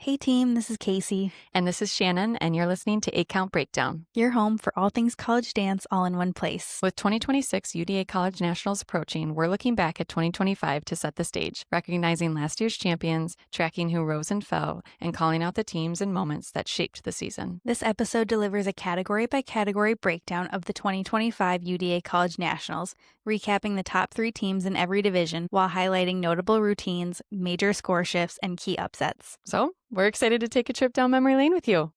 Hey team, this is Casey. And this is Shannon, and you're listening to 8 Count Breakdown. Your home for all things college dance all in one place. With 2026 UDA College Nationals approaching, we're looking back at 2025 to set the stage, recognizing last year's champions, tracking who rose and fell, and calling out the teams and moments that shaped the season. This episode delivers a category by category breakdown of the 2025 UDA College Nationals, recapping the top 3 teams in every division while highlighting notable routines, major score shifts, and key upsets. So, we're excited to take a trip down memory lane with you.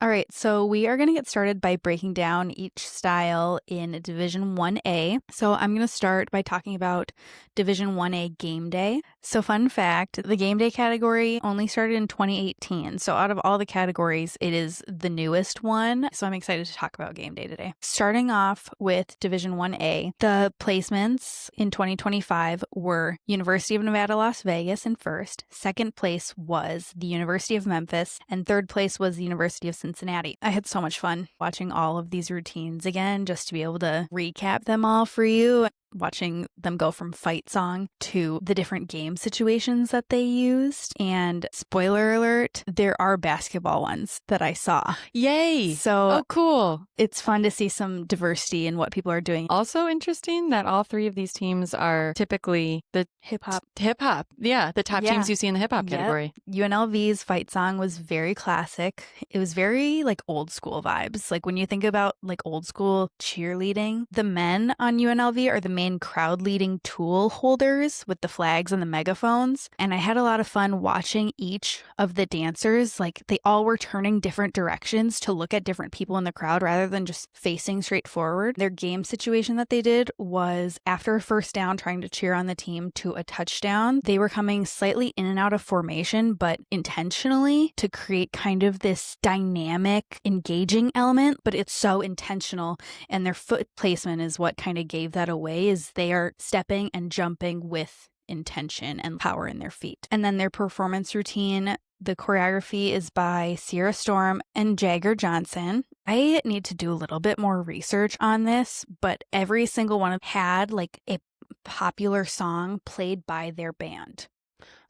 All right, so we are going to get started by breaking down each style in Division 1A. So I'm going to start by talking about Division 1A game day. So fun fact, the game day category only started in 2018. So out of all the categories, it is the newest one. So I'm excited to talk about game day today. Starting off with Division 1A, the placements in 2025 were University of Nevada, Las Vegas in first. Second place was the University of Memphis, and third place was the University of Cincinnati. I had so much fun watching all of these routines again, just to be able to recap them all for you. Watching them go from fight song to the different game situations that they used. And spoiler alert, there are basketball ones that I saw. Yay! So cool. It's fun to see some diversity in what people are doing. Also interesting that all 3 of these teams are typically the Hip-hop. Yeah, the top teams you see in the hip-hop category. UNLV's fight song was very classic. It was very like old school vibes. Like when you think about like old school cheerleading, the men on UNLV are the main crowd leading tool holders with the flags and the megaphones. And I had a lot of fun watching each of the dancers. Like they all were turning different directions to look at different people in the crowd rather than just facing straight forward. Their game situation that they did was after a first down trying to cheer on the team to a touchdown. They were coming slightly in and out of formation, but intentionally to create kind of this dynamic, engaging element, but it's so intentional. And their foot placement is what kind of gave that away, is they are stepping and jumping with intention and power in their feet. And then their performance routine, the choreography is by Sierra Storm and Jagger Johnson. I need to do a little bit more research on this, but every single one had like a popular song played by their band.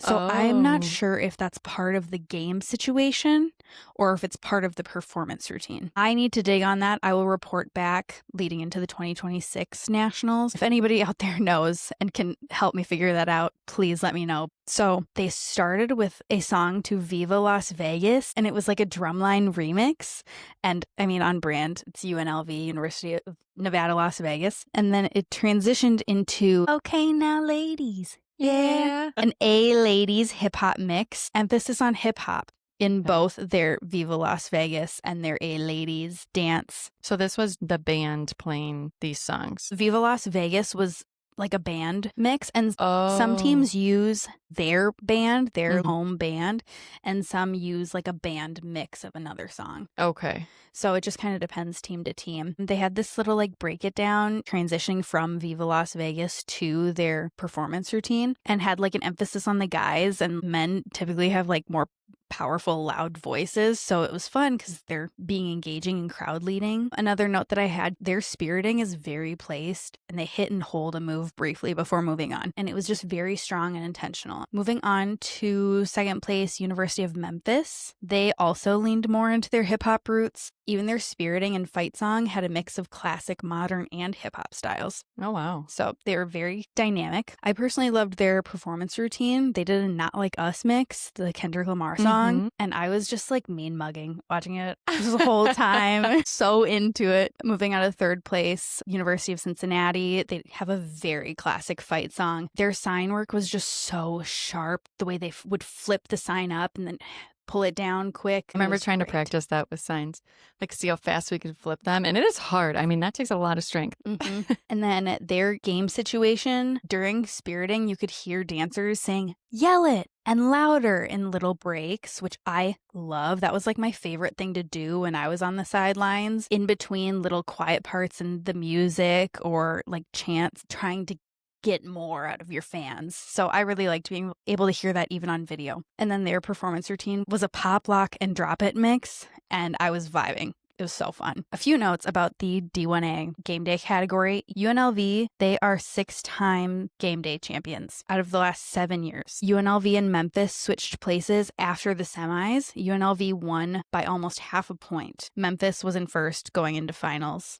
So I'm not sure if that's part of the game situation or if it's part of the performance routine. I need to dig on that. I will report back leading into the 2026 Nationals. If anybody out there knows and can help me figure that out, please let me know. So they started with a song to Viva Las Vegas, and it was like a drumline remix. And I mean, on brand, it's UNLV, University of Nevada, Las Vegas. And then it transitioned into Okay Now Ladies. Yeah. An A-ladies hip-hop mix, emphasis on hip-hop in both their Viva Las Vegas and their A-ladies dance. So this was the band playing these songs. Viva Las Vegas was like a band mix, and some teams use their band, their home band, and some use like a band mix of another song. Okay. So it just kind of depends team to team. They had this little like break it down transitioning from Viva Las Vegas to their performance routine, and had like an emphasis on the guys, and men typically have like more powerful, loud voices. So it was fun because they're being engaging and crowd leading. Another note that I had, their spiriting is very placed, and they hit and hold a move briefly before moving on. And it was just very strong and intentional. Moving on to second place, University of Memphis. They also leaned more into their hip hop roots. Even their spiriting and fight song had a mix of classic, modern, and hip hop styles. Oh, wow. So they were very dynamic. I personally loved their performance routine. They did a Not Like Us mix, the Kendrick Lamar song, and I was just like mean mugging watching it the whole time. So into it. Moving out of third place, University of Cincinnati. They have a very classic fight song. Their sign work was just so sharp. The way they would flip the sign up and then pull it down quick. I remember trying to practice that with signs, like see how fast we could flip them. And it is hard. I mean, that takes a lot of strength. And then their game situation during spiriting, you could hear dancers saying, "Yell it," and louder in little breaks, which I love. That was like my favorite thing to do when I was on the sidelines, in between little quiet parts in the music or like chants, trying to get more out of your fans. So I really liked being able to hear that even on video. And then their performance routine was a pop, lock, and drop it mix, and I was vibing. It was so fun. A few notes about the D1A game day category. UNLV, they are 6-time game day champions out of the last 7 years. UNLV and Memphis switched places after the semis. UNLV won by almost half a point. Memphis was in first going into finals,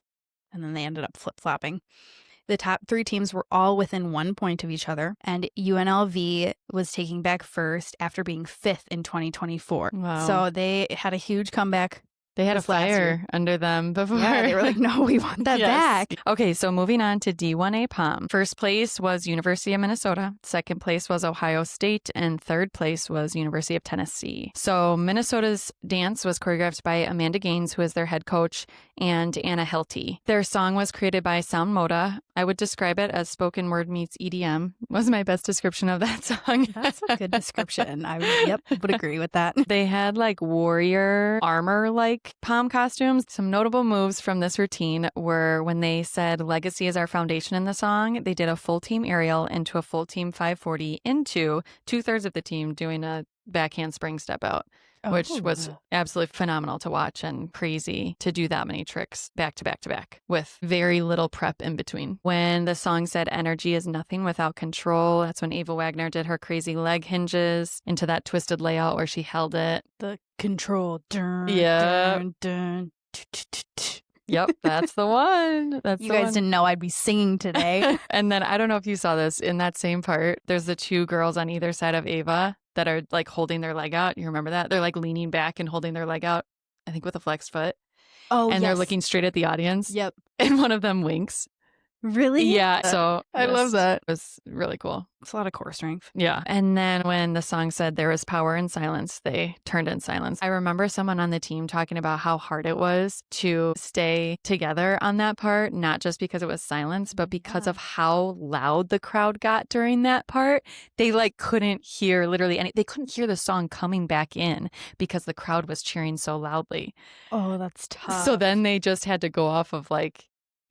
and then they ended up flip-flopping. The top 3 teams were all within 1 point of each other, and UNLV was taking back first after being 5th in 2024. Wow. So they had a huge comeback. They had a this last year. fire under them before. Yeah, they were like, no, we want that Yes. back. Okay, so moving on to D1A POM. First place was University of Minnesota. Second place was Ohio State. And third place was University of Tennessee. So Minnesota's dance was choreographed by Amanda Gaines, who is their head coach, and Anna Helty. Their song was created by Sound Moda. I would describe it as spoken word meets EDM, was my best description of that song. That's a good description. I would agree with that. They had like warrior armor-like POM costumes. Some notable moves from this routine were when they said legacy is our foundation in the song, they did a full team aerial into a full team 540 into 2/3 of the team doing a back handspring step out, which was absolutely phenomenal to watch and crazy to do that many tricks back to back to back with very little prep in between. When the song said energy is nothing without control, that's when Ava Wagner did her crazy leg hinges into that twisted layout where she held it. The control. Dun, Yeah. dun, dun. Yep, that's the one. That's You the guys one. didn't know I'd be singing today. And then I don't know if you saw this in that same part. There's the 2 girls on either side of Ava that are like holding their leg out. You remember that? They're like leaning back and holding their leg out, I think with a flexed foot. Oh, And they're looking straight at the audience. Yep. And one of them winks. Really? Yeah. So I love that. It was really cool. It's a lot of core strength. Yeah. And then when the song said there was power in silence, they turned in silence. I remember someone on the team talking about how hard it was to stay together on that part, not just because it was silence, but because of how loud the crowd got during that part. They like couldn't hear literally any, they couldn't hear the song coming back in because the crowd was cheering so loudly. Oh, that's tough. So then they just had to go off of like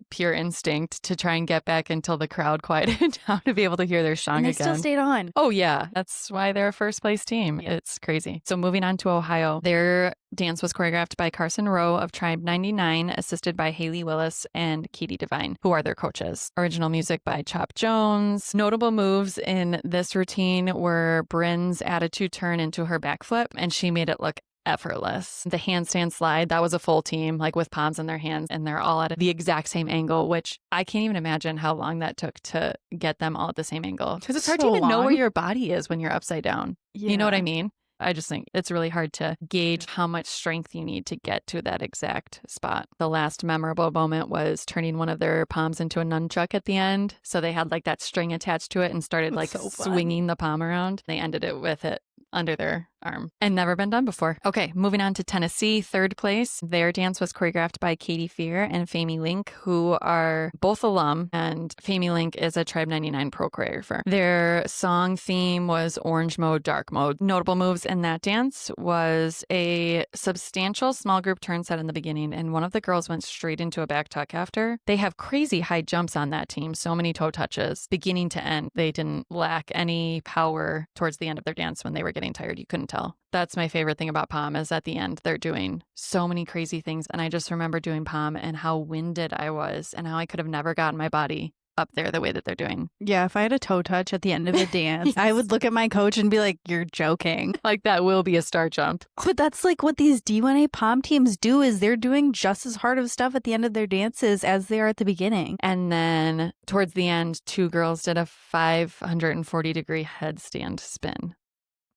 pure instinct to try and get back until the crowd quieted down to be able to hear their song and they again. still stayed on. Oh, yeah. That's why they're a first place team. It's crazy. So moving on to Ohio, their dance was choreographed by Carson Rowe of Tribe 99, assisted by Haley Willis and Katie Devine, who are their coaches. Original music by Chop Jones. Notable moves in this routine were Bryn's attitude turn into her backflip, and she made it look effortless. The handstand slide, that was a full team, like with palms in their hands, and they're all at the exact same angle, which I can't even imagine how long that took to get them all at the same angle. Because it's hard to So even know where long. your body is when you're upside down. You know what I mean? I just think it's really hard to gauge how much strength you need to get to that exact spot. The last memorable moment was turning one of their palms into a nunchuck at the end. So they had like that string attached to it and started like That's so fun. swinging the palm around. They ended it with it under their arm and never been done before. Okay, moving on to Tennessee, third place. Their dance was choreographed by Katie Fear and Famie Link, who are both alum, and Famie Link is a Tribe 99 pro choreographer. Their song theme was orange mode, dark mode. Notable moves in that dance was a substantial small group turn set in the beginning, and one of the girls went straight into a back tuck after. They have crazy high jumps on that team, so many toe touches, beginning to end. They didn't lack any power towards the end of their dance when they were getting tired. You couldn't tell. That's my favorite thing about POM is at the end, they're doing so many crazy things. And I just remember doing POM and how winded I was and how I could have never gotten my body up there the way that they're doing. Yeah, if I had a toe touch at the end of a dance, I would look at my coach and be like, you're joking. Like that will be a star jump. But that's like what these D1A POM teams do is they're doing just as hard of stuff at the end of their dances as they are at the beginning. And then towards the end, 2 girls did a 540-degree headstand spin.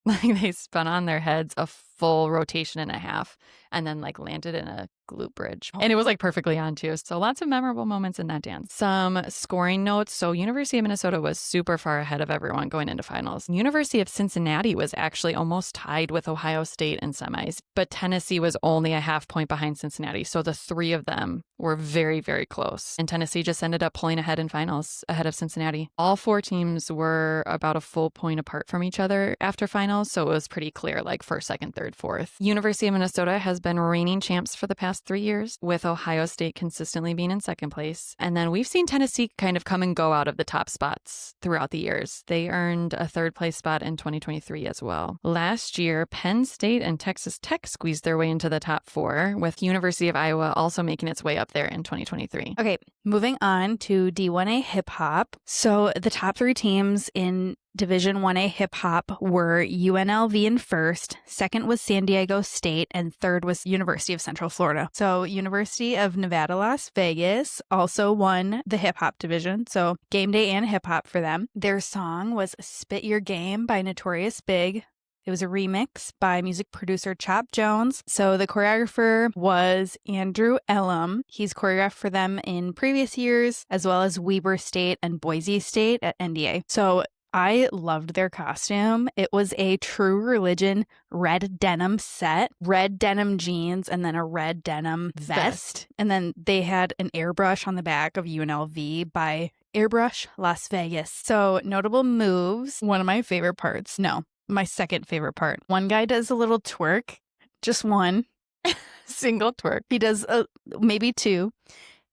Like they spun on their heads a full rotation and a half and then like landed in a glute bridge. And it was like perfectly on too. So lots of memorable moments in that dance. Some scoring notes. So University of Minnesota was super far ahead of everyone going into finals. University of Cincinnati was actually almost tied with Ohio State in semis, but Tennessee was only a half point behind Cincinnati. So the 3 of them were very, very close. And Tennessee just ended up pulling ahead in finals ahead of Cincinnati. All 4 teams were about a full point apart from each other after finals. So it was pretty clear, like first, second, third third, fourth. University of Minnesota has been reigning champs for the past 3 years, with Ohio State consistently being in second place. And then we've seen Tennessee kind of come and go out of the top spots throughout the years. They earned a third place spot in 2023 as well. Last year, Penn State and Texas Tech squeezed their way into the top 4, with University of Iowa also making its way up there in 2023. Okay, moving on to D1A hip hop. So the top 3 teams in Division 1A hip hop were UNLV in first, second was San Diego State, and third was University of Central Florida. So University of Nevada, Las Vegas also won the hip hop division. So game day and hip hop for them. Their song was Spit Your Game by Notorious Big. It was a remix by music producer Chop Jones. So the choreographer was Andrew Elam. He's choreographed for them in previous years, as well as Weber State and Boise State at NDA. So I loved their costume. It was a True Religion red denim set, red denim jeans, and then a red denim vest. And then they had an airbrush on the back of UNLV by Airbrush Las Vegas. So notable moves, one of my favorite parts. No, my second favorite part. One guy does a little twerk, just one single twerk. He does maybe 2.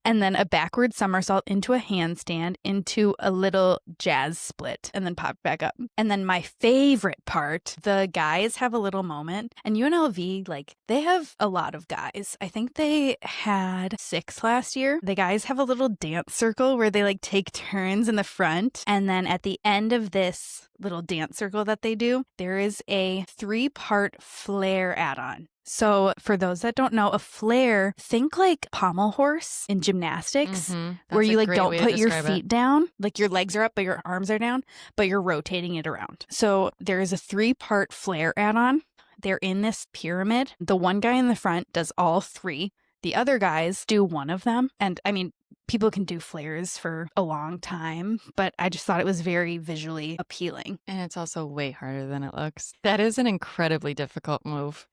And then a backward somersault into a handstand, into a little jazz split, and then pop back up. And then my favorite part, the guys have a little moment. And UNLV, like, they have a lot of guys. I think they had 6 last year. The guys have a little dance circle where they, like, take turns in the front. And then at the end of this little dance circle that they do, there is a 3-part flare add-on. So for those that don't know, a flare, think like pommel horse in gymnastics, where you like don't put your feet down, like your legs are up, but your arms are down, but you're rotating it around. So there is a 3-part flare add-on. They're in this pyramid. The one guy in the front does all 3. The other guys do one of them. And I mean, people can do flares for a long time, but I just thought it was very visually appealing. And it's also way harder than it looks. That is an incredibly difficult move.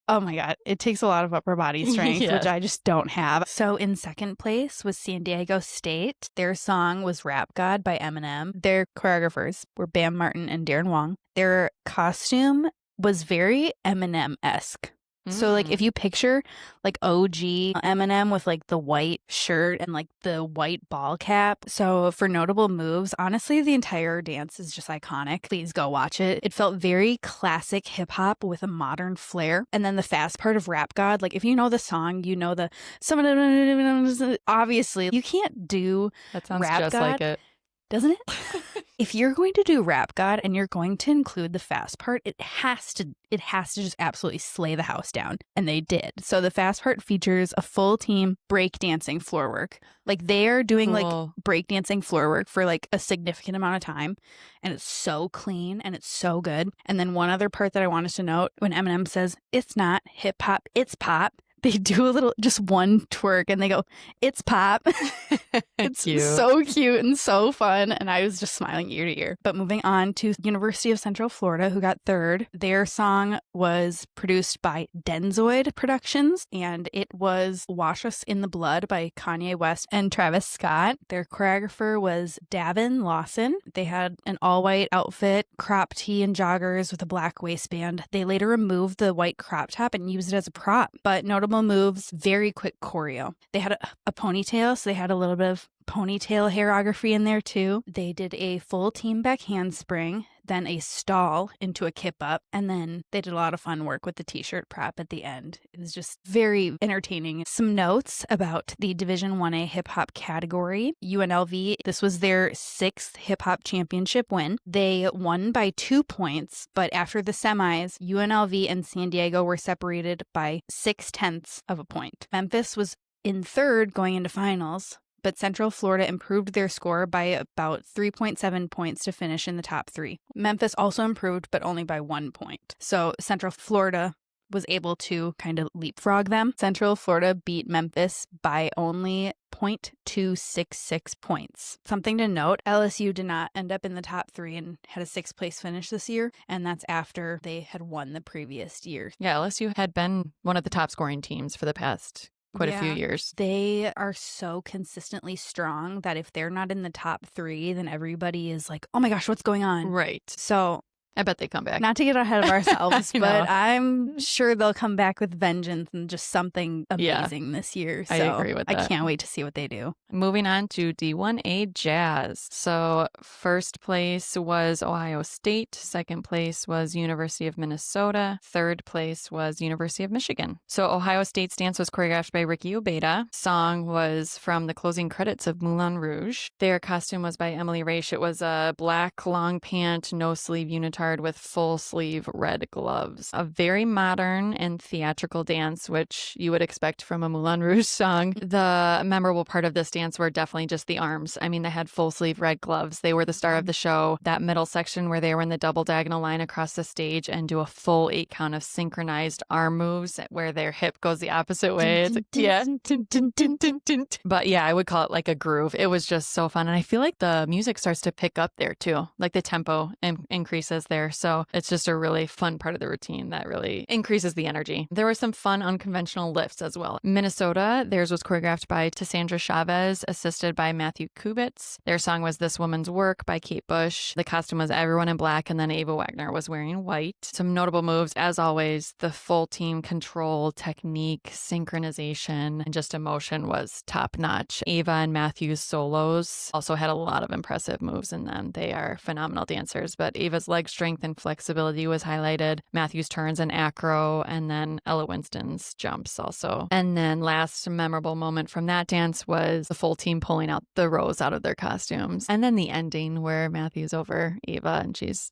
Oh my God, it takes a lot of upper body strength, Yeah. which I just don't have. So in second place was San Diego State. Their song was Rap God by Eminem. Their choreographers were Bam Martin and Darren Wong. Their costume was very Eminem-esque. So, like, if you picture, like, OG Eminem with, like, the white shirt and, like, the white ball cap. So, for notable moves, honestly, the entire dance is just iconic. Please go watch it. It felt very classic hip-hop with a modern flair. And then the fast part of Rap God, like, if you know the song, you know the... Obviously, you can't do that sounds Rap just God, like it. doesn't it? If you're going to do Rap God and you're going to include the fast part, it has to just absolutely slay the house down. And they did. So the fast part features a full team breakdancing floor work. Like they are doing like breakdancing floor work for like a significant amount of time. And it's so clean and it's so good. And then one other part that I wanted to note, when Eminem says, "It's not hip hop, it's pop," they do a little, just one twerk and they go, "It's pop." It's cute. So cute and so fun. And I was just smiling ear to ear. But moving on to University of Central Florida, who got third. Their song was produced by Denzoid Productions, and it was Wash Us in the Blood by Kanye West and Travis Scott. Their choreographer was Davin Lawson. They had an all-white outfit, crop tee and joggers with a black waistband. They later removed the white crop top and used it as a prop. But notable moves, very quick choreo. They had a ponytail, so they had a little bit of ponytail hairography in there too. They did a full team back handspring, then a stall into a kip up, and then they did a lot of fun work with the t-shirt prop at the end. It was just very entertaining. Some notes about the Division 1A hip hop category. UNLV, this was their 6th hip hop championship win. They won by 2 points, but after the semis, UNLV and San Diego were separated by 0.6 of a point. Memphis was in third going into finals, but Central Florida improved their score by about 3.7 points to finish in the top 3. Memphis also improved, but only by 1 point. So Central Florida was able to kind of leapfrog them. Central Florida beat Memphis by only 0.266 points. Something to note, LSU did not end up in the top 3 and had a 6th place finish this year, and that's after they had won the previous year. Yeah, LSU had been one of the top scoring teams for the past quite a few years. They are so consistently strong that if they're not in the top 3, then everybody is like, "Oh my gosh, what's going on?" Right. So I bet they come back. Not to get ahead of ourselves, I but know. I'm sure they'll come back with vengeance and just something amazing this year. So I agree with that. I can't wait to see what they do. Moving on to D1A Jazz. So first place was Ohio State. Second place was University of Minnesota. Third place was University of Michigan. So Ohio State's dance was choreographed by Ricky Ubeda. Song was from the closing credits of Moulin Rouge. Their costume was by Emily Raish. It was a black long pant, no sleeve unitard with full sleeve red gloves. A very modern and theatrical dance, which you would expect from a Moulin Rouge song. The memorable part of this dance were definitely just the arms. I mean, they had full sleeve red gloves. They were the star of the show. That middle section where they were in the double diagonal line across the stage and do a full 8 count of synchronized arm moves where their hip goes the opposite way. It's like, yeah. But yeah, I would call it like a groove. It was just so fun. And I feel like the music starts to pick up there too. Like the tempo increases there. So it's just a really fun part of the routine that really increases the energy. There were some fun unconventional lifts as well. Minnesota, theirs was choreographed by Tassandra Chavez, assisted by Matthew Kubitz. Their song was This Woman's Work by Kate Bush. The costume was everyone in black, and then Ava Wagner was wearing white. Some notable moves, as always, the full team control, technique, synchronization, and just emotion was top notch. Ava and Matthew's solos also had a lot of impressive moves in them. They are phenomenal dancers, but Ava's leg strength and flexibility was highlighted. Matthew's turns and acro, and then Ella Winston's jumps also. And then last memorable moment from that dance was the full team pulling out the rose out of their costumes. And then the ending where Matthew's over Ava and she's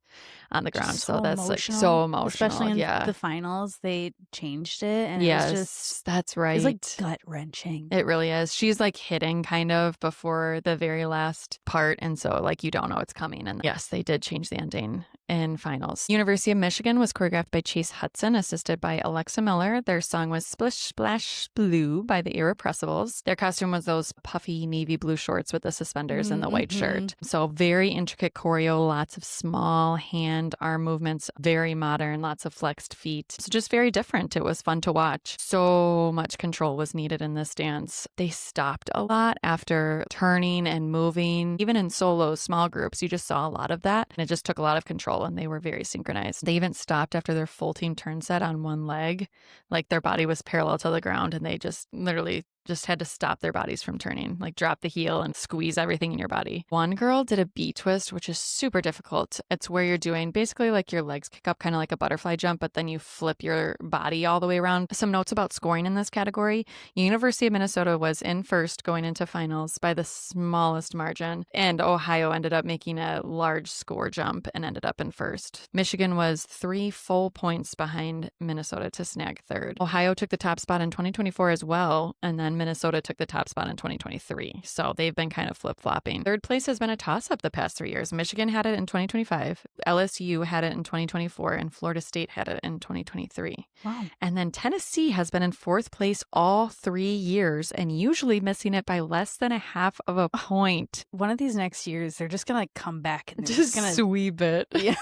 on the ground. So that's emotional. Like so emotional. Especially in the finals, they changed it. And it was just, that's right. It's like gut wrenching. It really is. She's like hitting kind of before the very last part. And so like you don't know it's coming. And yes, they did change the ending in finals. University of Michigan was choreographed by Chase Hudson, assisted by Alexa Miller. Their song was Splish Splash Blue by the Irrepressibles. Their costume was those puffy navy blue shorts with the suspenders and the white shirt. So very intricate choreo, lots of small hand arm movements, very modern, lots of flexed feet. So just very different. It was fun to watch. So much control was needed in this dance. They stopped a lot after turning and moving. Even in solo small groups, you just saw a lot of that. And it just took a lot of control, and they were very synchronized. They even stopped after their full team turn set on one leg. Like their body was parallel to the ground, and they just literally just had to stop their bodies from turning, like drop the heel and squeeze everything in your body. One girl did a B twist, which is super difficult. It's where you're doing basically like your legs kick up, kind of like a butterfly jump, but then you flip your body all the way around. Some notes about scoring in this category. University of Minnesota was in first going into finals by the smallest margin, and Ohio ended up making a large score jump and ended up in first. Michigan was 3 full points behind Minnesota to snag third. Ohio took the top spot in 2024 as well, and then Minnesota took the top spot in 2023. So they've been kind of flip-flopping. Third place has been a toss-up the past 3 years. Michigan had it in 2025, LSU had it in 2024, and Florida State had it in 2023. Wow. And then Tennessee has been in fourth place all 3 years and usually missing it by less than a half of a point. One of these next years, they're just going to come back and they're Just going to sweep it. Yeah.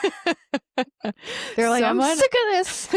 They're like, I'm sick of this.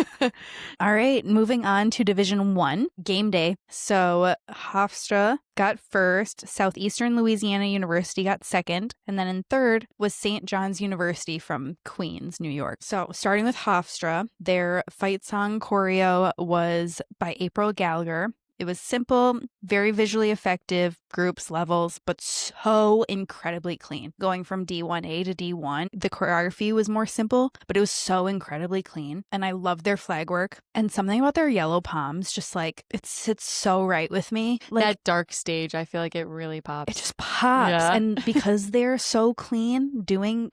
All right, moving on to Division 1, game day. So Hofstra got first, Southeastern Louisiana University got second, and then in third was St. John's University from Queens, New York. So starting with Hofstra, their fight song choreo was by April Gallagher. It was simple, very visually effective, groups, levels, but so incredibly clean. Going from D1A to D1, the choreography was more simple, but it was so incredibly clean. And I loved their flag work. And something about their yellow palms, just like, it sits so right with me. Like, that dark stage, I feel like it really pops. It just pops. Yeah. And because they're so clean doing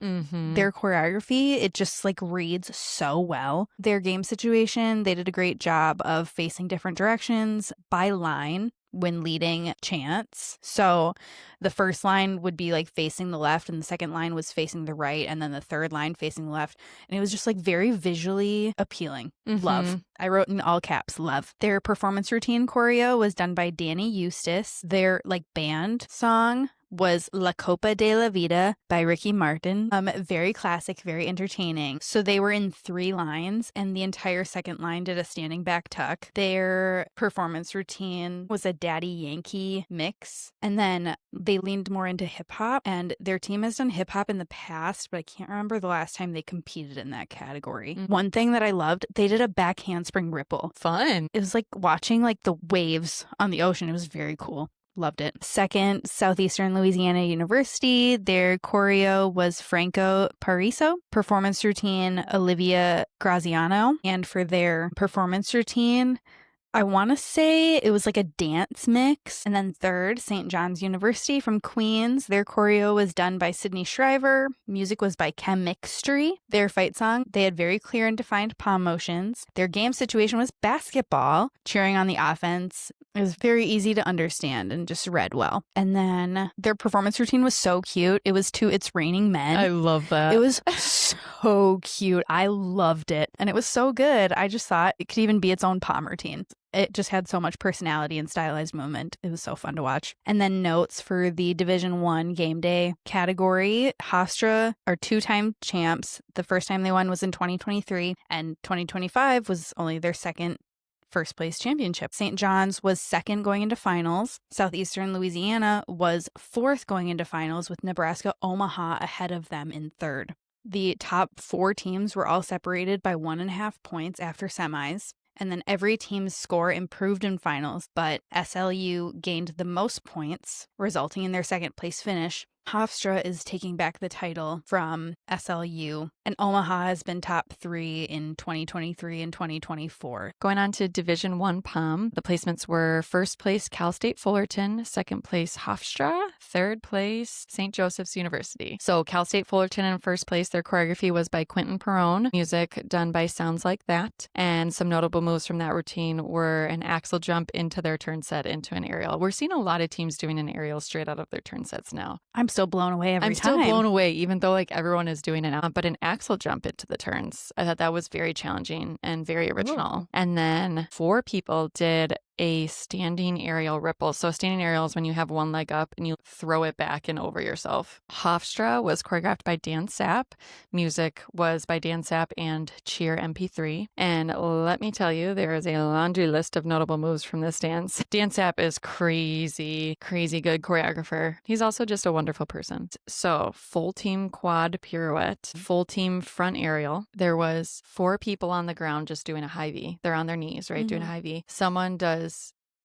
their choreography, it just like reads so well. Their game situation, they did a great job of facing different directions by line when leading chants. So the first line would be like facing the left, and the second line was facing the right, and then the third line facing the left. And it was just like very visually appealing. Love. I wrote in all caps, love. Their performance routine choreo was done by Danny Eustace. Their like band song was La Copa de la Vida by Ricky Martin. Very classic, very entertaining. So they were in 3 lines, and the entire second line did a standing back tuck. Their performance routine was a Daddy Yankee mix, and then they leaned more into hip hop, and their team has done hip hop in the past, but I can't remember the last time they competed in that category. One thing that I loved, they did a back handspring ripple. Fun. It was like watching like the waves on the ocean. It was very cool. Loved it. Second, Southeastern Louisiana University. Their choreo was Franco Pariso. Performance routine, Olivia Graziano. And for their performance routine, I want to say it was like a dance mix. And then third, St. John's University from Queens. Their choreo was done by Sydney Shriver. Music was by Chemistry. Their fight song, they had very clear and defined palm motions. Their game situation was basketball, cheering on the offense. It was very easy to understand and just read well. And then their performance routine was so cute. It was to It's Raining Men. I love that. It was so cute. I loved it. And it was so good. I just thought it could even be its own palm routine. It just had so much personality and stylized movement. It was so fun to watch. And then notes for the Division I game day category. Hofstra are 2-time champs. The first time they won was in 2023, and 2025 was only their second first place championship. St. John's was second going into finals. Southeastern Louisiana was fourth going into finals, with Nebraska Omaha ahead of them in third. The top 4 teams were all separated by 1.5 points after semis. And then every team's score improved in finals, but SLU gained the most points, resulting in their second place finish. Hofstra is taking back the title from SLU, and Omaha has been top 3 in 2023 and 2024. Going on to Division I POM, the placements were first place Cal State Fullerton, second place Hofstra, third place St. Joseph's University. So Cal State Fullerton in first place, their choreography was by Quentin Perrone, music done by Sounds Like That, and some notable moves from that routine were an axel jump into their turn set into an aerial. We're seeing a lot of teams doing an aerial straight out of their turn sets now. I'm still blown away every time. I'm still blown away, even though like everyone is doing it now. But an axel jump into the turns, I thought that was very challenging and very original. Ooh. And then 4 people did a standing aerial ripple. So standing aerial is when you have one leg up and you throw it back and over yourself. Hofstra was choreographed by Dan Sapp. Music was by Dan Sapp and Cheer MP3. And let me tell you, there is a laundry list of notable moves from this dance. Dan Sapp is crazy, crazy good choreographer. He's also just a wonderful person. So full team quad pirouette, full team front aerial. There was 4 people on the ground just doing a high V. They're on their knees, right? Doing a high V. Someone does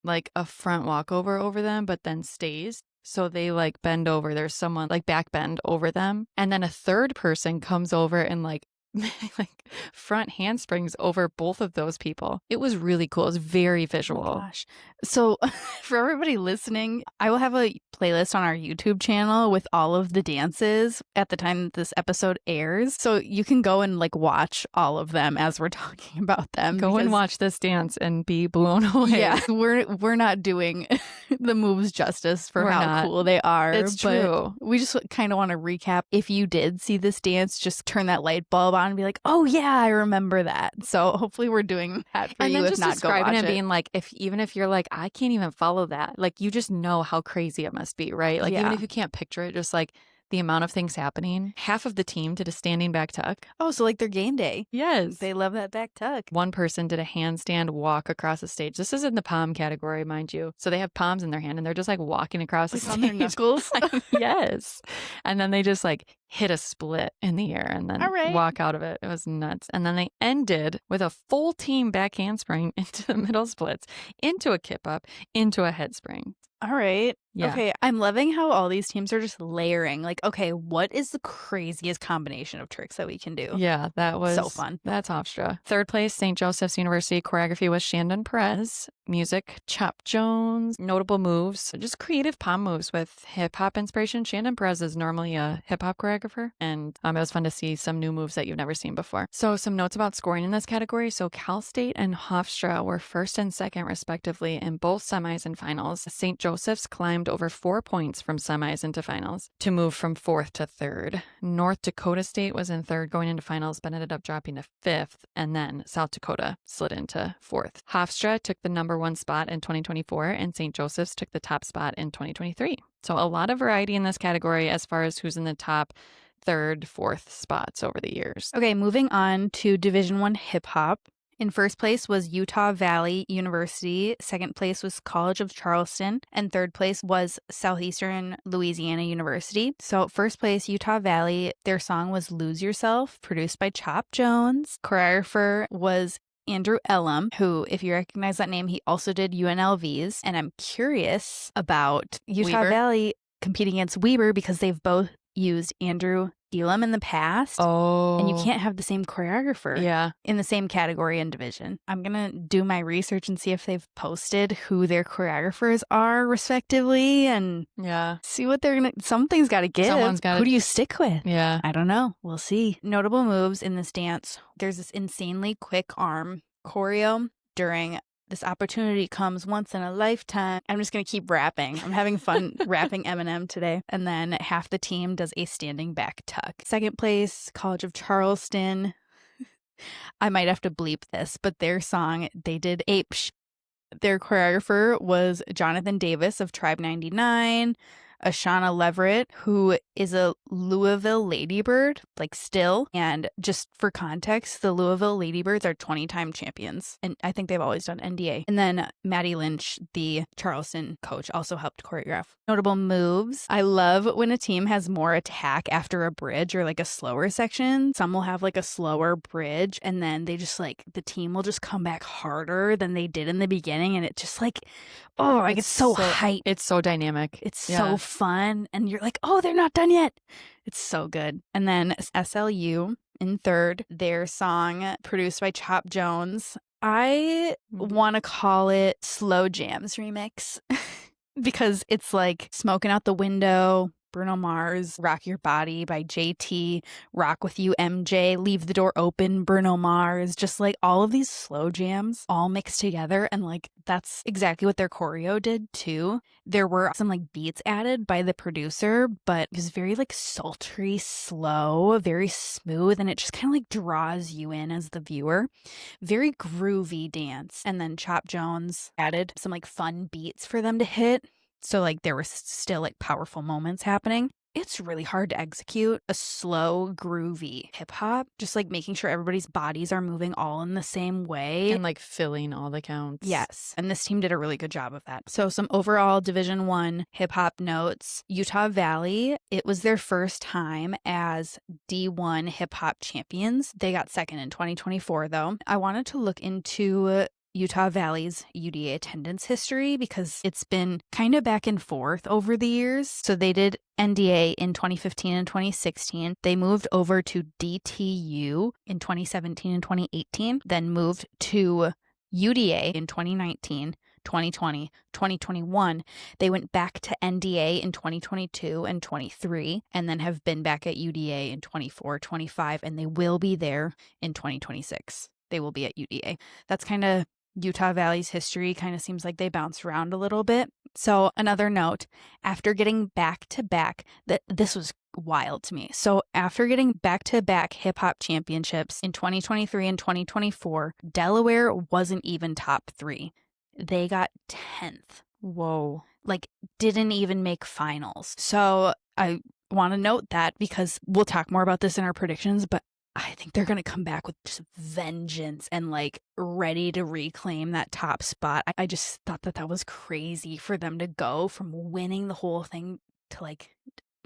like a front walkover over them, but then stays. So they like bend over. There's someone like back bend over them. And then a third person comes over and like front handsprings over both of those people. It was really cool. It was very visual. Oh gosh. So for everybody listening, I will have a playlist on our YouTube channel with all of the dances at the time that this episode airs. So you can go and like watch all of them as we're talking about them. Go and watch this dance and be blown away. Yeah, we're not doing the moves justice for how cool they are. It's true. We just kind of want to recap. If you did see this dance, just turn that light bulb on and be like, oh yeah, I remember that. So hopefully we're doing that for and you. then If just not, describing go watch it, being like, even if you're like, I can't even follow that, like you just know how crazy it must be, right? Like even if you can't picture it, just like the amount of things happening. Half of the team did a standing back tuck. Oh, so like their game day. Yes. They love that back tuck. One person did a handstand walk across the stage. This is in the palm category, mind you. So they have palms in their hand and they're just like walking across the stage. On their knuckles. Yes. And then they just like hit a split in the air and then walk out of it. It was nuts. And then they ended with a full team back handspring into the middle splits, into a kip up, into a head spring. All right. Yeah. Okay. I'm loving how all these teams are just layering. Like, okay, what is the craziest combination of tricks that we can do? Yeah, that was so fun. That's Hofstra. Third place, St. Joseph's University. Choreography was Shandon Perez. Music, Chop Jones. Notable moves, just creative palm moves with hip hop inspiration. Shandon Perez is normally a hip hop choreographer, and it was fun to see some new moves that you've never seen before. So some notes about scoring in this category. So Cal State and Hofstra were first and second respectively in both semis and finals. St. Joseph's climbed over 4 points from semis into finals to move from 4th to 3rd. North Dakota State was in 3rd going into finals, but ended up dropping to 5th, and then South Dakota slid into 4th. Hofstra took the number 1 spot in 2024, and St. Joseph's took the top spot in 2023. So a lot of variety in this category as far as who's in the top third, fourth spots over the years. Okay, moving on to Division I hip hop. In first place was Utah Valley University. Second place was College of Charleston. And third place was Southeastern Louisiana University. So, first place, Utah Valley. Their song was Lose Yourself, produced by Chop Jones. Choreographer was Andrew Elam, who, if you recognize that name, he also did UNLV's. And I'm curious about Utah Weber? Valley competing against Weber because they've both used Andrew Elam in the past. Oh. And you can't have the same choreographer Yeah. in the same category and division. I'm going to do my research and see if they've posted who their choreographers are respectively and Yeah. see what they're going to, something's got to give. Someone's gotta- Who do you stick with? Yeah. I don't know. We'll see. Notable moves in this dance. There's this insanely quick arm choreo during this opportunity comes once in a lifetime. I'm just going to keep rapping. I'm having fun rapping Eminem today. And then half the team does a standing back tuck. Second place, College of Charleston. I might have to bleep this, but their song, they did Ape. Their choreographer was Jonathan Davis of Tribe 99. Ashana Leverett, who is a Louisville Ladybird, like still. And just for context, the Louisville Ladybirds are 20-time champions. And I think they've always done NDA. And then Maddie Lynch, the Charleston coach, also helped choreograph. Notable moves. I love when a team has more attack after a bridge or like a slower section. Some will have like a slower bridge and then they just like, the team will just come back harder than they did in the beginning. And it just like, oh, like it's so hype. It's so dynamic. It's so fun. And you're like, oh, they're not done yet. It's so good. And then SLU in third, their song produced by Chop Jones. I want to call it Slow Jams Remix because it's like Smoking Out the Window, Bruno Mars, Rock Your Body by JT, Rock With You MJ, Leave the Door Open, Bruno Mars, just like all of these slow jams all mixed together. And like that's exactly what their choreo did too. There were some like beats added by the producer, but it was very like sultry, slow, very smooth, and it just kind of like draws you in as the viewer. Very groovy dance. And then Chop Jones added some like fun beats for them to hit. So, like, there were still, like, powerful moments happening. It's really hard to execute a slow, groovy hip-hop. Just, like, making sure everybody's bodies are moving all in the same way. And, like, filling all the counts. Yes. And this team did a really good job of that. So, some overall Division I hip-hop notes. Utah Valley, it was their first time as D1 hip-hop champions. They got second in 2024, though. I wanted to look into Utah Valley's UDA attendance history because it's been kind of back and forth over the years. So they did NDA in 2015 and 2016. They moved over to DTU in 2017 and 2018, then moved to UDA in 2019, 2020, 2021. They went back to NDA in 2022 and 23, and then have been back at UDA in 24, 25, and they will be there in 2026. They will be at UDA. That's kind of Utah Valley's history. Kind of seems like they bounce around a little bit. So another note, after getting back-to-back, this was wild to me. So after getting back-to-back hip-hop championships in 2023 and 2024, Delaware wasn't even top 3. They got 10th. Whoa. Like, didn't even make finals. So I want to note that because we'll talk more about this in our predictions, but I think they're going to come back with just vengeance and like ready to reclaim that top spot. I just thought that was crazy for them to go from winning the whole thing to like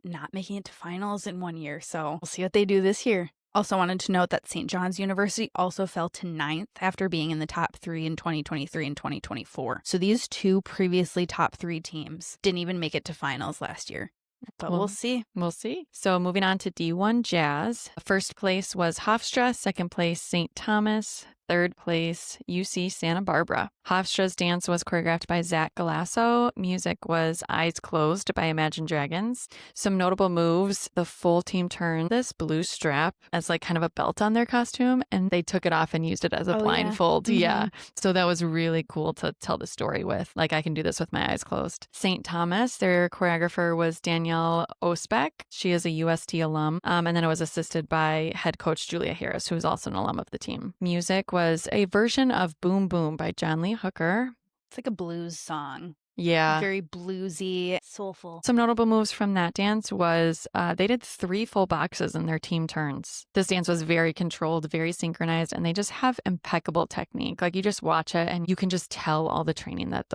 not making it to finals in 1 year. So we'll see what they do this year. Also wanted to note that St. John's University also fell to 9th after being in the top 3 in 2023 and 2024. So these two previously top 3 teams didn't even make it to finals last year. But we'll see. We'll see. So moving on to D1 Jazz. First place was Hofstra. Second place, St. Thomas. Third place, UC Santa Barbara. Hofstra's dance was choreographed by Zach Galasso. Music was Eyes Closed by Imagine Dragons. Some notable moves. The full team turned this blue strap as like kind of a belt on their costume, and they took it off and used it as a blindfold. Yeah. So that was really cool to tell the story with. Like, I can do this with my eyes closed. St. Thomas, their choreographer was Danielle Osbeck. She is a UST alum. And then it was assisted by head coach Julia Harris, who is also an alum of the team. Music was a version of Boom Boom by John Lee Hooker. It's like a blues song. Yeah. Very bluesy, soulful. Some notable moves from that dance was they did 3 full boxes in their team turns. This dance was very controlled, very synchronized, and they just have impeccable technique. Like you just watch it and you can just tell all the training that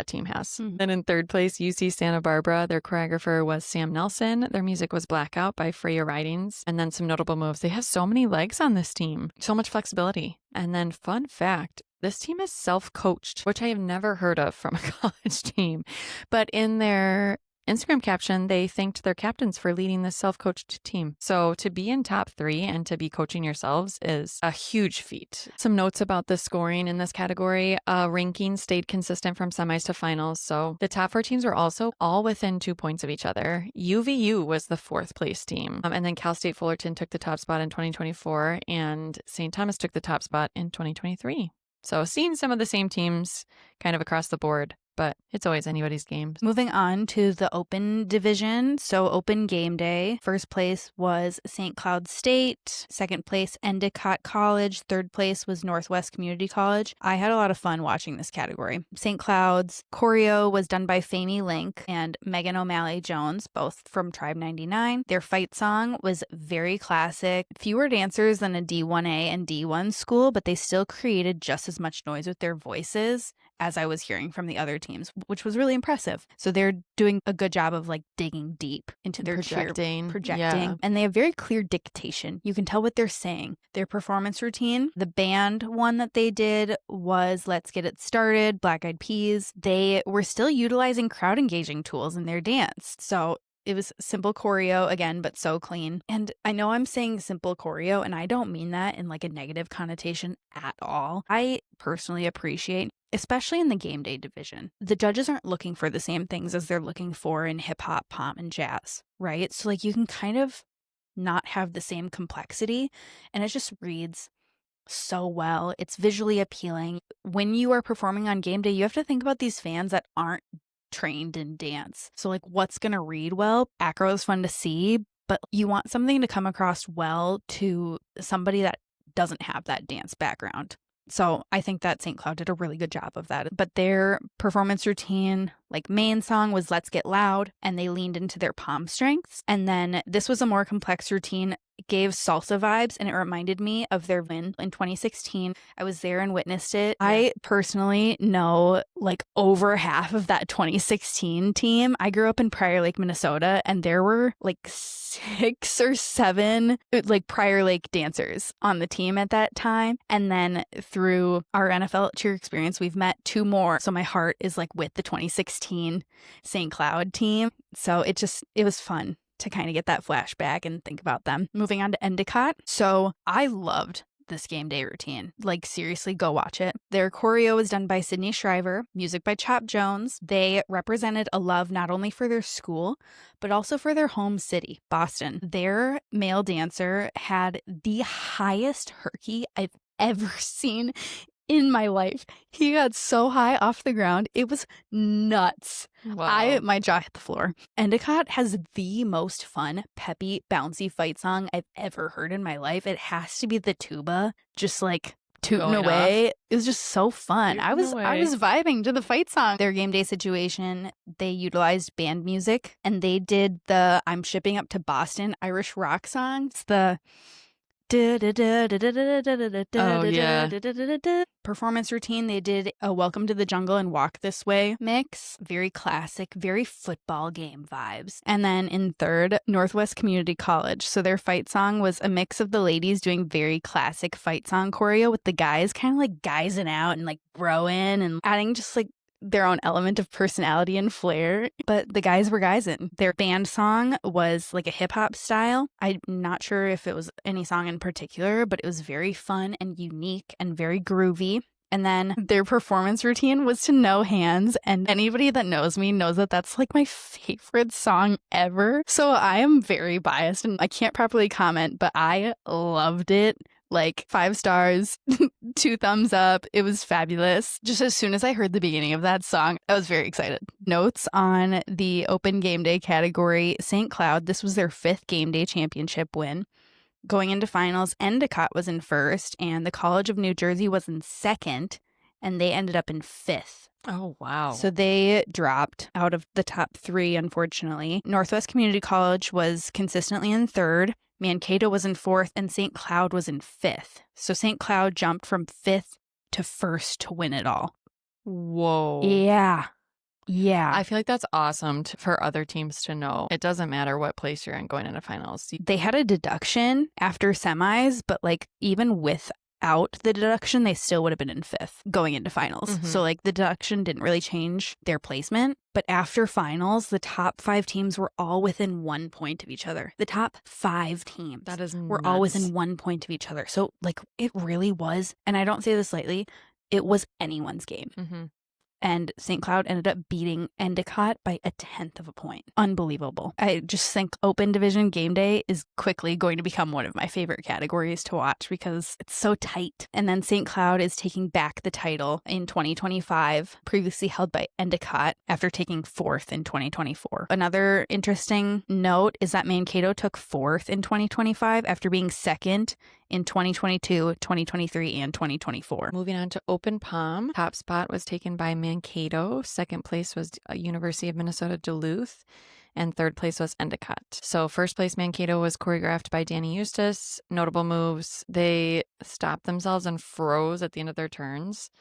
team has. Mhm. Then in third place, UC Santa Barbara. Their choreographer was Sam Nelson. Their music was Blackout by Freya Ridings. And then some notable moves. They have so many legs on this team, so much flexibility. And then fun fact, this team is self-coached, which I have never heard of from a college team. But in their Instagram caption, they thanked their captains for leading this self-coached team. So to be in top 3 and to be coaching yourselves is a huge feat. Some notes about the scoring in this category. Ranking stayed consistent from semis to finals. So the top 4 teams were also all within 2 points of each other. UVU was the 4th place team. And then Cal State Fullerton took the top spot in 2024 and St. Thomas took the top spot in 2023. So seeing some of the same teams kind of across the board, but it's always anybody's game. Moving on to the open division. So open game day. First place was St. Cloud State. Second place, Endicott College. Third place was Northwest Community College. I had a lot of fun watching this category. St. Cloud's choreo was done by Famey Link and Megan O'Malley Jones, both from Tribe 99. Their fight song was very classic. Fewer dancers than a D1A and D1 school, but they still created just as much noise with their voices as I was hearing from the other teams, which was really impressive. So they're doing a good job of like digging deep into their projecting. Yeah. And they have very clear dictation. You can tell what they're saying. Their performance routine, the band one that they did was Let's Get It Started, Black Eyed Peas. They were still utilizing crowd engaging tools in their dance. So it was simple choreo again, but so clean. And I know I'm saying simple choreo, and I don't mean that in like a negative connotation at all. I personally appreciate, especially in the game day division, the judges aren't looking for the same things as they're looking for in hip hop, pop, and jazz, right? So like you can kind of not have the same complexity, and it just reads so well. It's visually appealing. When you are performing on game day, you have to think about these fans that aren't trained in dance. So like what's going to read well? Acro is fun to see, but you want something to come across well to somebody that doesn't have that dance background. So I think that St. Cloud did a really good job of that. But their performance routine, like main song was Let's Get Loud, and they leaned into their palm strengths. And then this was a more complex routine. It gave salsa vibes, and it reminded me of their win in 2016. I was there and witnessed it. I personally know like over half of that 2016 team. I grew up in Prior Lake, Minnesota, and there were like 6 or 7 like Prior Lake dancers on the team at that time. And then through our NFL cheer experience, we've met 2 more. So my heart is like with the 2016 St. Cloud team. So it was fun to kind of get that flashback and think about them. Moving on to Endicott. So I loved this game day routine. Like seriously, go watch it. Their choreo was done by Sydney Shriver, music by Chop Jones. They represented a love not only for their school, but also for their home city, Boston. Their male dancer had the highest herky I've ever seen in my life. He got so high off the ground. It was nuts. Wow. My jaw hit the floor. Endicott has the most fun, peppy, bouncy fight song I've ever heard in my life. It has to be the tuba, just like tooting Going away. off. It was just so fun. I was away. vibing to the fight song. Their game day situation, they utilized band music, and they did the I'm Shipping Up to Boston Irish rock song. It's the performance routine. They did a Welcome to the Jungle and Walk This Way mix. Very classic, very football game vibes. And then in third, Northwest Community College. So their fight song was a mix of the ladies doing very classic fight song choreo with the guys kind of like guysing out and like broing and adding just like their own element of personality and flair, but the guys were guys in. Their band song was like a hip hop style. I'm not sure if it was any song in particular, but it was very fun and unique and very groovy. And then their performance routine was to No Hands. And anybody that knows me knows that that's like my favorite song ever. So I am very biased and I can't properly comment, but I loved it. Like 5 stars, 2 thumbs up. It was fabulous. Just as soon as I heard the beginning of that song, I was very excited. Notes on the open game day category, St. Cloud, this was their 5th game day championship win. Going into finals, Endicott was in first and the College of New Jersey was in second. and they ended up in 5th. Oh, wow. So they dropped out of the top 3, unfortunately. Northwest Community College was consistently in 3rd. Mankato was in 4th, and St. Cloud was in 5th. So St. Cloud jumped from 5th to 1st to win it all. Whoa. Yeah. I feel like that's awesome for other teams to know. It doesn't matter what place you're in going into finals. They had a deduction after semis, but like even without the deduction, they still would have been in 5th going into finals. Mhm. So like the deduction didn't really change their placement. But after finals, the top 5 teams were all within 1 point of each other. The top 5 teams That is were all nuts. within 1 point of each other. So like it really was, and I don't say this lightly, it was anyone's game. Mm-hmm. And St. Cloud ended up beating Endicott by a 1/10 of a point. Unbelievable. I just think open division game day is quickly going to become one of my favorite categories to watch because it's so tight. And then St. Cloud is taking back the title in 2025, previously held by Endicott after taking 4th in 2024. Another interesting note is that Mankato took 4th in 2025 after being 2nd in 2022, 2023, and 2024. Moving on to Open Palm. Top spot was taken by Mankato. Second place was University of Minnesota Duluth. And third place was Endicott. So first place Mankato was choreographed by Danny Eustace. Notable moves, they stopped themselves and froze at the end of their turns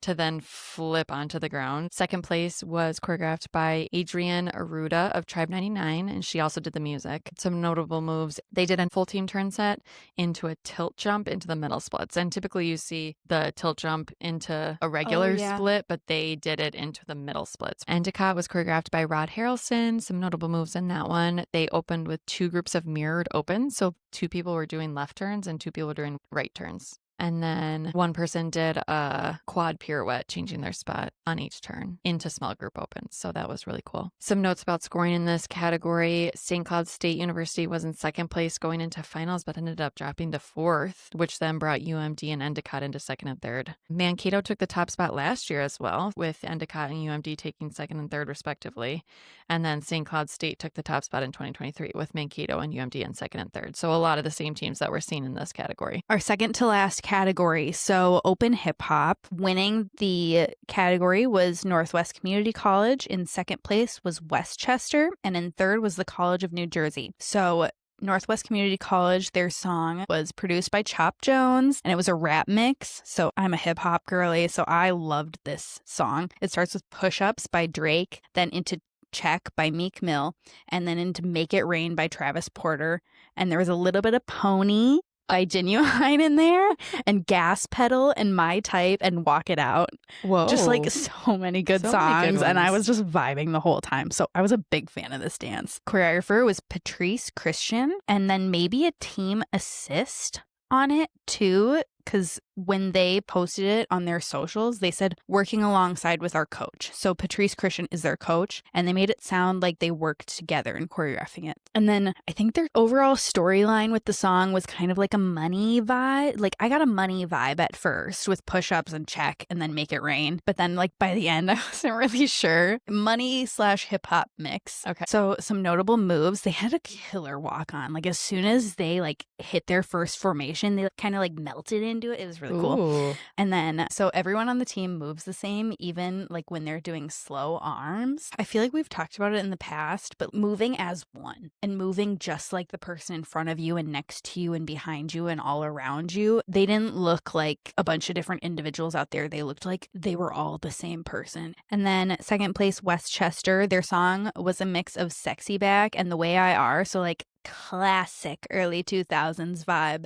to then flip onto the ground. Second place was choreographed by Adrienne Aruda of Tribe 99, and she also did the music. Some notable moves. They did a full team turn set into a tilt jump into the middle splits. And typically you see the tilt jump into a regular split, but they did it into the middle splits. Endicott was choreographed by Rod Harrelson. Some notable moves in that one. They opened with 2 groups of mirrored opens. So 2 people were doing left turns and 2 people were doing right turns. And then one person did a quad pirouette, changing their spot on each turn into small group opens. So that was really cool. Some notes about scoring in this category. St. Cloud State University was in 2nd place going into finals, but ended up dropping to 4th, which then brought UMD and Endicott into 2nd and 3rd. Mankato took the top spot last year as well, with Endicott and UMD taking 2nd and 3rd respectively. And then St. Cloud State took the top spot in 2023 with Mankato and UMD in 2nd and 3rd. So a lot of the same teams that we're seeing in this category. Our second to last category, so open hip hop. Winning the category was Northwest Community College. In 2nd place was Westchester, and in 3rd was the College of New Jersey. So Northwest Community College, their song was produced by Chop Jones, and it was a rap mix. So I'm a hip hop girly, so I loved this song. It starts with Push Ups by Drake, then into Check by Meek Mill, and then into Make It Rain by Travis Porter. And there was a little bit of Pony by Genuine in there, and Gas Pedal and My Type and Walk It Out. Whoa. Just like so many good So songs. many good And I ones. was just vibing the whole time. So I was a big fan of this dance. Choreographer was Patrice Christian, and then maybe a team assist on it too, because when they posted it on their socials, they said working alongside with our coach. So Patrice Christian is their coach, and they made it sound like they worked together in choreographing it. And then I think their overall storyline with the song was kind of like a money vibe. Like I got a money vibe at first with push-ups and check and then make it rain. But then like by the end, I wasn't really sure. Money/hip hop mix. Okay. So some notable moves, they had a killer walk on. Like as soon as they like hit their first formation, they kind of like melted into it. It was really cool. Ooh. And then, so everyone on the team moves the same, even like when they're doing slow arms. I feel like we've talked about it in the past, but moving as one and moving just like the person in front of you and next to you and behind you and all around you, they didn't look like a bunch of different individuals out there. They looked like they were all the same person. And then 2nd place, Westchester, their song was a mix of Sexy Back and The Way I Are. So like classic early 2000s vibe.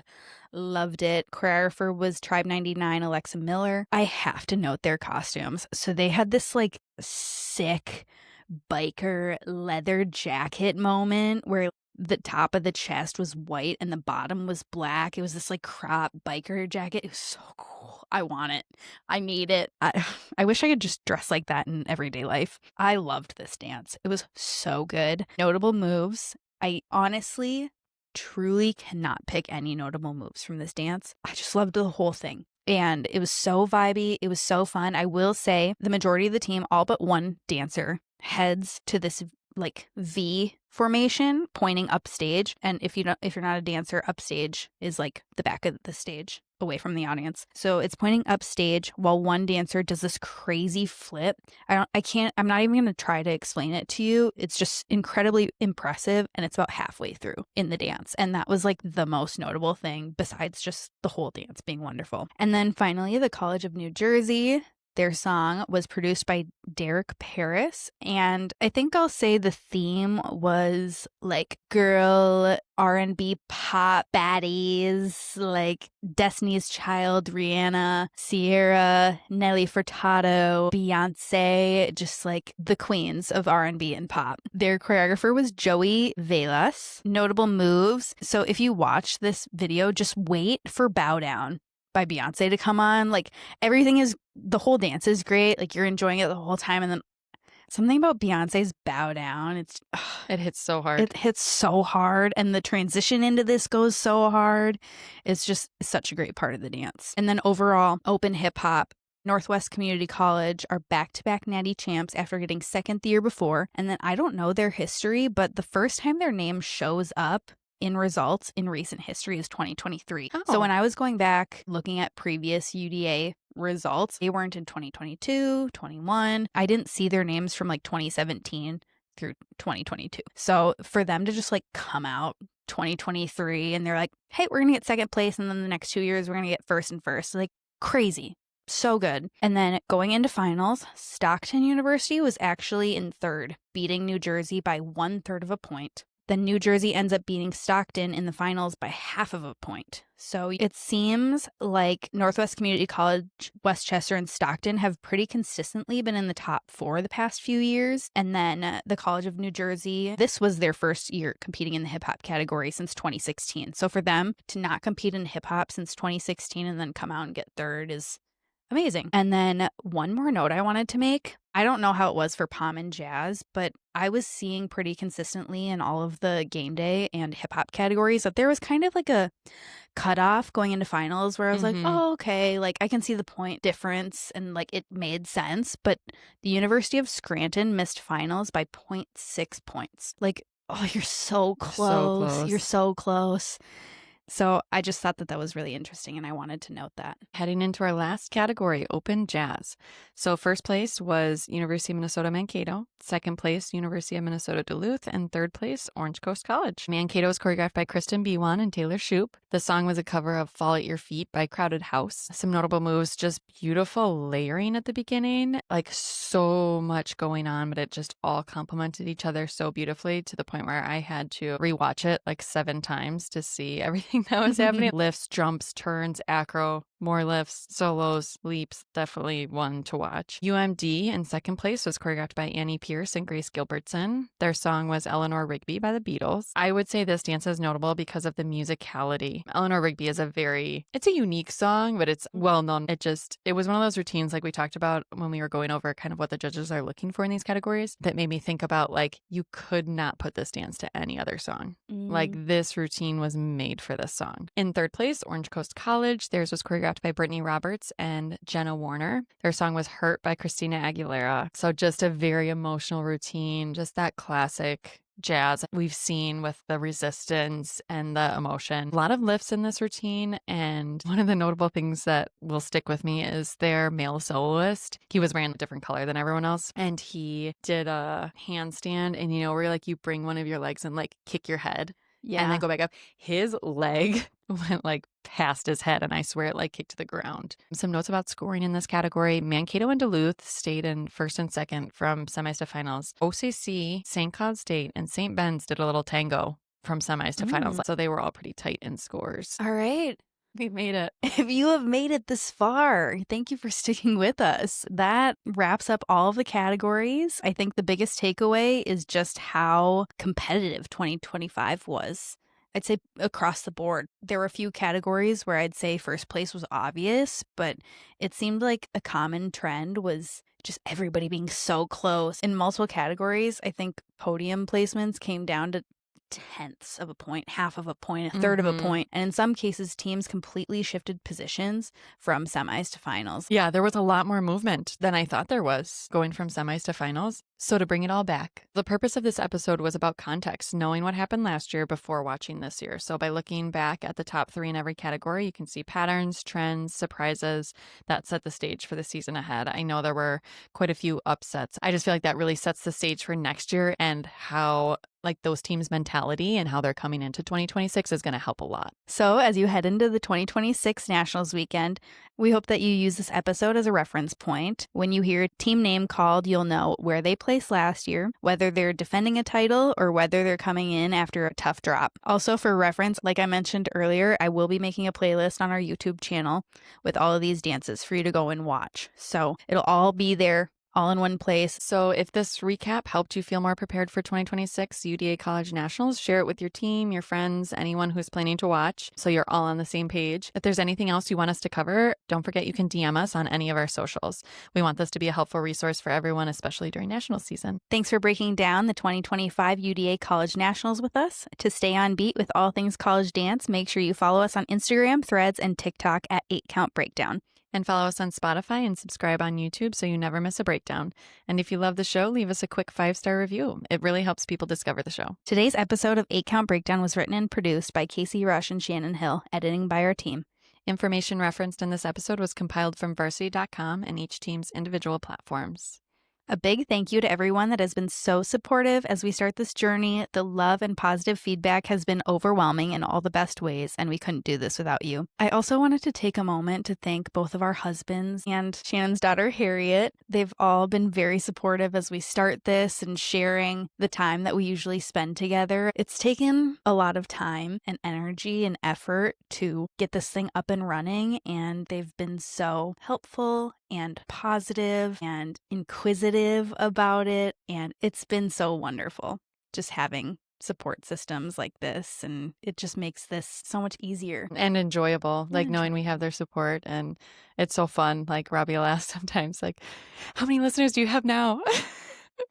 Loved it. Choreographer was Tribe 99, Alexa Miller. I have to note their costumes. So they had this like sick biker leather jacket moment where the top of the chest was white and the bottom was black. It was this like crop biker jacket. It was so cool. I want it. I need it. I wish I could just dress like that in everyday life. I loved this dance. It was so good. Notable moves. I honestly truly cannot pick any notable moves from this dance. I just loved the whole thing. And it was so vibey. It was so fun. I will say the majority of the team, all but one dancer, heads to this like V formation pointing upstage. And if you're not a dancer, upstage is like the back of the stage. away from the audience. So it's pointing upstage while one dancer does this crazy flip. I'm not even going to try to explain it to you. It's just incredibly impressive, and it's about halfway through in the dance. And that was like the most notable thing besides just the whole dance being wonderful. And then finally, the College of New Jersey. Their song was produced by Derek Paris, and I think I'll say the theme was like girl R&B pop baddies like Destiny's Child, Rihanna, Sierra, Nelly Furtado, Beyonce, just like the queens of R&B and pop. Their choreographer was Joey Velas. Notable moves. So if you watch this video, just wait for Bow Down by Beyonce to come on. Like the whole dance is great. Like you're enjoying it the whole time. And then something about Beyonce's Bow Down, It hits so hard. it hits so hard. And the transition into this goes so hard. It's just such a great part of the dance. And then overall, open hip hop. Northwest Community College are back-to-back Natty champs after getting second the year before. And then I don't know their history, but the first time their name shows up in results in recent history is 2023. Oh. So when I was going back looking at previous UDA results, they weren't in 2022, 21. I didn't see their names from like 2017 through 2022. So for them to just like come out 2023 and they're like, hey, we're going to get second place. And then the next 2 years, we're going to get first and first. Like crazy. So good. And then going into finals, Stockton University was actually in third, beating New Jersey by 1/3 of a point. Then New Jersey ends up beating Stockton in the finals by 1/2 of a point. So it seems like Northwest Community College, Westchester, and Stockton have pretty consistently been in the top 4 the past few years. And then the College of New Jersey, this was their first year competing in the hip hop category since 2016. So for them to not compete in hip hop since 2016 and then come out and get third is amazing. And then one more note I wanted to make. I don't know how it was for pom and jazz, but I was seeing pretty consistently in all of the game day and hip hop categories that there was kind of like a cutoff going into finals where I was like, oh, okay, like I can see the point difference and like it made sense. But the University of Scranton missed finals by 0.6 points. Like, oh, you're so close. You're so close. So I just thought that was really interesting, and I wanted to note that. Heading into our last category, open jazz. So first place was University of Minnesota Mankato, second place University of Minnesota Duluth, and third place Orange Coast College. Mankato was choreographed by Kristen Biwan and Taylor Shoup. The song was a cover of Fall at Your Feet by Crowded House. Some notable moves, just beautiful layering at the beginning, like so much going on, but it just all complemented each other so beautifully to the point where I had to rewatch it like 7 times to see everything that was happening. Lifts, jumps, turns, acro, more lifts, solos, leaps, definitely one to watch. UMD in second place was choreographed by Annie Pierce and Grace Gilbertson. Their song was Eleanor Rigby by the Beatles. I would say this dance is notable because of the musicality. Eleanor Rigby is it's a unique song, but it's well known. It was one of those routines like we talked about when we were going over kind of what the judges are looking for in these categories that made me think about like you could not put this dance to any other song. Like this routine was made for this song. In third place, Orange Coast College. Theirs was choreographed by Brittany Roberts and Jenna Warner. Their song was Hurt by Christina Aguilera. So just a very emotional routine, just that classic jazz we've seen with the resistance and the emotion. A lot of lifts in this routine, and one of the notable things that will stick with me is their male soloist. He was wearing a different color than everyone else, and he did a handstand, and where like you bring one of your legs and like kick your head. Yeah. And then go back up. His leg went like past his head, and I swear it like kicked to the ground. Some notes about scoring in this category. Mankato and Duluth stayed in first and second from semis to finals. OCC, St. Cloud State, and St. Ben's did a little tango from semis to finals. So they were all pretty tight in scores. All right. We made it. If you have made it this far, thank you for sticking with us. That wraps up all of the categories. I think the biggest takeaway is just how competitive 2025 was. I'd say across the board. There were a few categories where I'd say first place was obvious, but it seemed like a common trend was just everybody being so close. In multiple categories, I think podium placements came down to tenths of a point, half of a point, a third of a point. And in some cases, teams completely shifted positions from semis to finals. Yeah, there was a lot more movement than I thought there was going from semis to finals. So to bring it all back, the purpose of this episode was about context, knowing what happened last year before watching this year. So by looking back at the top 3 in every category, you can see patterns, trends, surprises that set the stage for the season ahead. I know there were quite a few upsets. I just feel like that really sets the stage for next year, and how like those teams' mentality and how they're coming into 2026 is going to help a lot. So as you head into the 2026 Nationals weekend, we hope that you use this episode as a reference point. When you hear a team name called, you'll know where they placed last year, whether they're defending a title or whether they're coming in after a tough drop. Also, for reference, like I mentioned earlier, I will be making a playlist on our YouTube channel with all of these dances for you to go and watch. So it'll all be there, all in one place. So if this recap helped you feel more prepared for 2026 UDA College Nationals, share it with your team, your friends, anyone who's planning to watch, so you're all on the same page. If there's anything else you want us to cover, don't forget you can DM us on any of our socials. We want this to be a helpful resource for everyone, especially during national season. Thanks for breaking down the 2025 UDA College Nationals with us. To stay on beat with all things college dance, make sure you follow us on Instagram, Threads, and TikTok at 8 Count Breakdown. And follow us on Spotify and subscribe on YouTube so you never miss a breakdown. And if you love the show, leave us a quick 5-star review. It really helps people discover the show. Today's episode of 8 Count Breakdown was written and produced by Casey Rush and Shanyn Hill, editing by our team. Information referenced in this episode was compiled from varsity.com and each team's individual platforms. A big thank you to everyone that has been so supportive as we start this journey. The love and positive feedback has been overwhelming in all the best ways, and we couldn't do this without you. I also wanted to take a moment to thank both of our husbands and Shannon's daughter, Harriet. They've all been very supportive as we start this and sharing the time that we usually spend together. It's taken a lot of time and energy and effort to get this thing up and running, and they've been so helpful and positive and inquisitive about it. And it's been so wonderful just having support systems like this. And it just makes this so much easier. And enjoyable, like knowing we have their support. And it's so fun. Like Robbie will ask sometimes, like, how many listeners do you have now?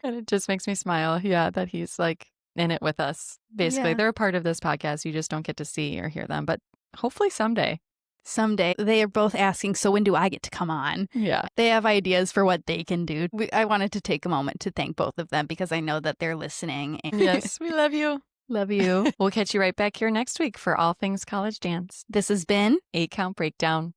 And it just makes me smile. Yeah, that he's like in it with us. Basically, they're a part of this podcast. You just don't get to see or hear them. But hopefully someday. Someday. They are both asking, so when do I get to come on? Yeah. They have ideas for what they can do. I wanted to take a moment to thank both of them because I know that they're listening. Yes, we love you. Love you. We'll catch you right back here next week for all things college dance. This has been 8 Count Breakdown.